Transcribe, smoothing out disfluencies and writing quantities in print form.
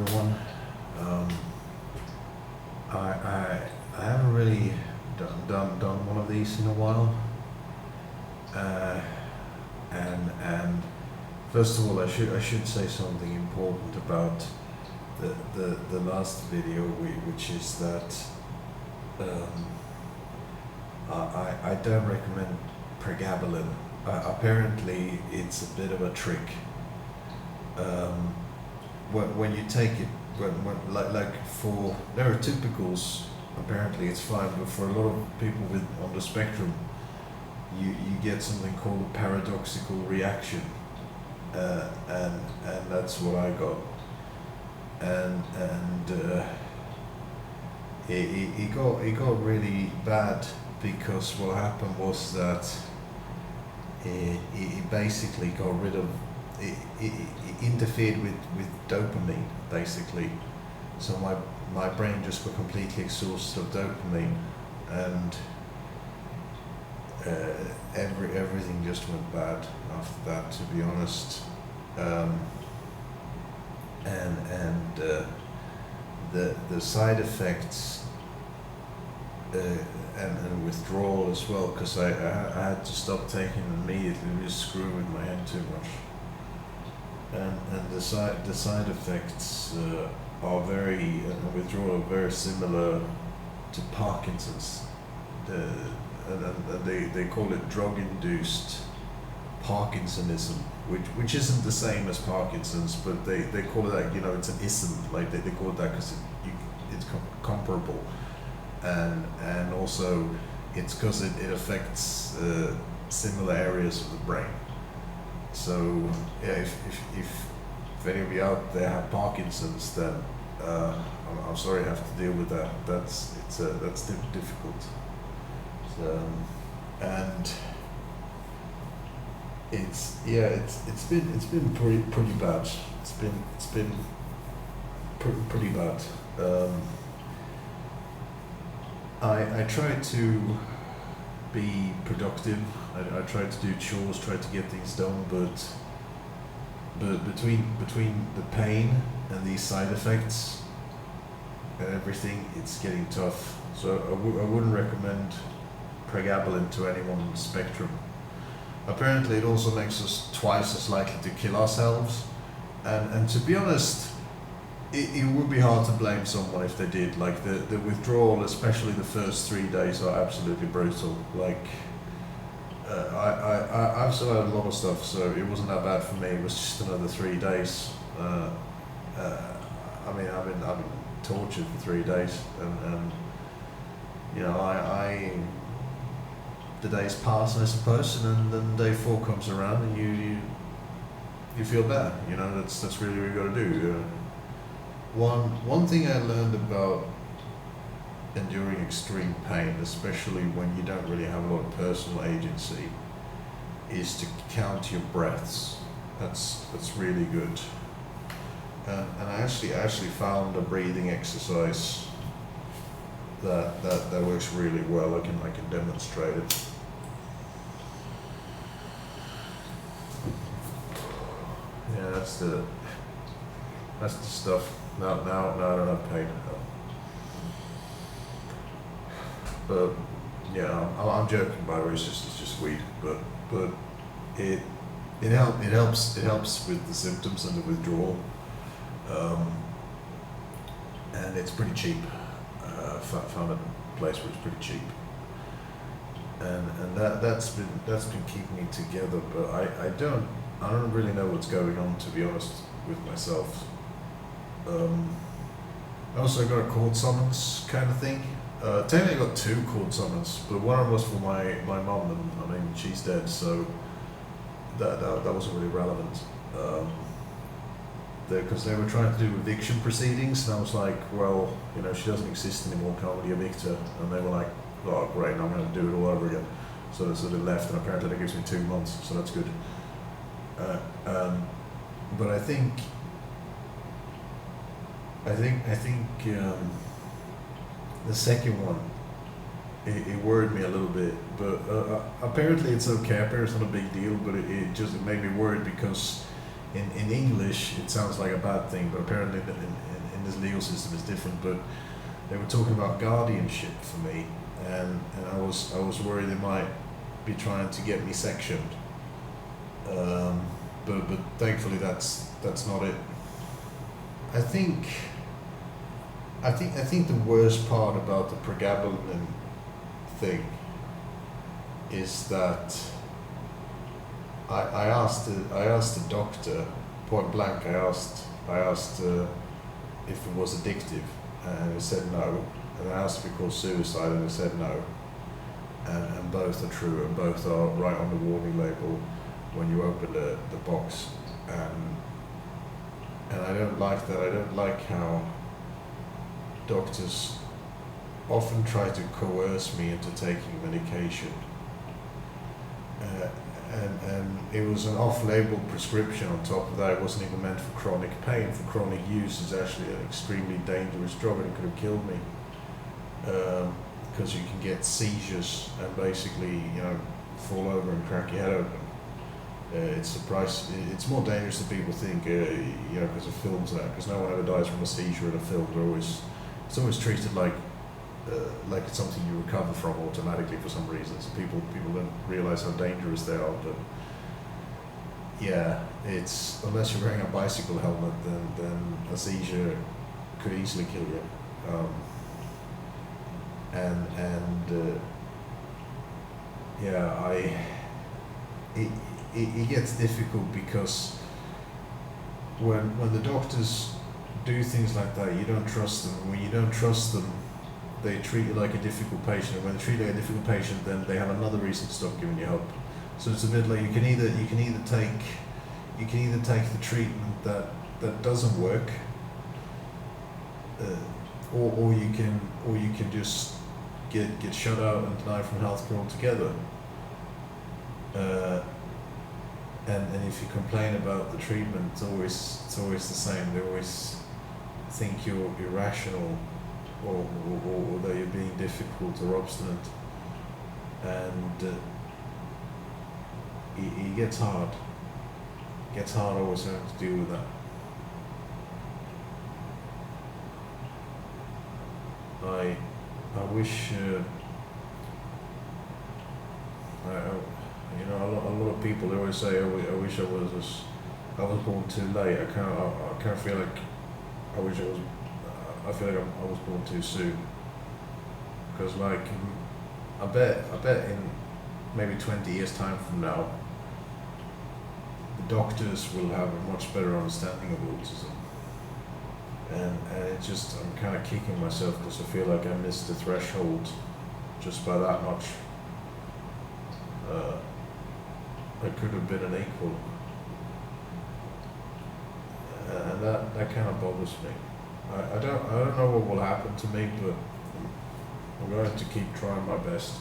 everyone. Um, I haven't really done one of these in a while. And first of all, I should say something important about the last video, which is that I don't recommend Pregabalin. Apparently, it's a bit of a trick. When you take it, when like for neurotypicals, apparently it's fine, but for a lot of people on the spectrum, you get something called a paradoxical reaction, and that's what I got, and it got really bad, because what happened was that it basically got rid of it interfered with dopamine, basically. So my brain just got completely exhausted of dopamine, and everything just went bad after that, to be honest. And the side effects and withdrawal as well, because I had to stop taking it immediately. It was screwing with my head too much. And the side effects are withdrawal are very similar to Parkinson's. And they call it drug-induced parkinsonism, which isn't the same as Parkinson's, but they call it that, it's an ism, like they call it that because it's comparable, and also it's because it affects similar areas of the brain. So yeah, if any of you out there have Parkinson's, then I'm sorry you have to deal with that. That's difficult. So, and it's been pretty bad. It's been pretty bad. I try to be productive. I try to do chores, try to get things done, but between the pain and these side effects and everything, it's getting tough. So I wouldn't recommend Pregabalin to anyone on the spectrum. Apparently, it also makes us twice as likely to kill ourselves, and to be honest, it would be hard to blame someone if they did. Like the withdrawal, especially the first 3 days, are absolutely brutal. Like I've survived a lot of stuff, so it wasn't that bad for me. It was just another 3 days. I mean, I've been tortured for 3 days, and the days pass, I suppose, and then day 4 comes around, and you feel better. That's really what you got to do. One thing I learned about enduring extreme pain, especially when you don't really have a lot of personal agency, is to count your breaths. That's really good. And I actually found a breathing exercise that works really well. I can demonstrate it. Yeah, that's the stuff. Now I don't have pain. But yeah, I'm joking, by the way. It's just weed, but it helps with the symptoms and the withdrawal, and it's pretty cheap. Found a place where it's pretty cheap, and that's been keeping me together. But I don't really know what's going on, to be honest with myself. I also got a court summons kind of thing. Technically I got 2 court summons, but one of them was for my mum, and I mean, she's dead, so that wasn't really relevant. Because they were trying to do eviction proceedings, and I was like, well, she doesn't exist anymore, can't really evict her. And they were like, oh great, I'm going to do it all over again. So they left, and apparently that gives me 2 months, so that's good. But I think the second one, it worried me a little bit, but apparently it's okay. Apparently it's not a big deal, but it made me worried, because in English it sounds like a bad thing, but apparently in this legal system it's different. But they were talking about guardianship for me, and I was worried they might be trying to get me sectioned. But thankfully that's not it. I think the worst part about the Pregabalin thing is that I asked the doctor point blank. I asked if it was addictive, and he said no. And I asked if it caused suicide, and he said no. And both are true, and both are right on the warning label when you open the box. And I don't like that. I don't like how doctors often try to coerce me into taking medication. And it was an off-label prescription on top of that. It wasn't even meant for chronic pain. For chronic use, it's actually an extremely dangerous drug, and it could have killed me. Because you can get seizures and basically, fall over and crack your head open. It's more dangerous than people think, because of films and that. Because no one ever dies from a seizure in a film. It's always treated like it's something you recover from automatically for some reason. So people don't realize how dangerous they are. But yeah, it's unless you're wearing a bicycle helmet, then a seizure could easily kill you. It gets difficult because when the doctors do things like that, you don't trust them. When you don't trust them, they treat you like a difficult patient. And when they treat you like a difficult patient, then they have another reason to stop giving you help. So it's a bit like you can either take the treatment that doesn't work, or you can just get shut out and denied from healthcare altogether. And if you complain about the treatment, it's always the same. They always think you're irrational, or that you're being difficult or obstinate, and it gets hard. It gets hard always having to deal with that. I wish a lot of people, they always say, I wish I was born too late. I kind of feel like I feel like I was born too soon, because I bet in maybe 20 years time from now, the doctors will have a much better understanding of autism. And it's just, I'm kind of kicking myself because I feel like I missed the threshold just by that much. I could have been an equal, and that kind of bothers me. I don't know what will happen to me, but I'm going to keep trying my best.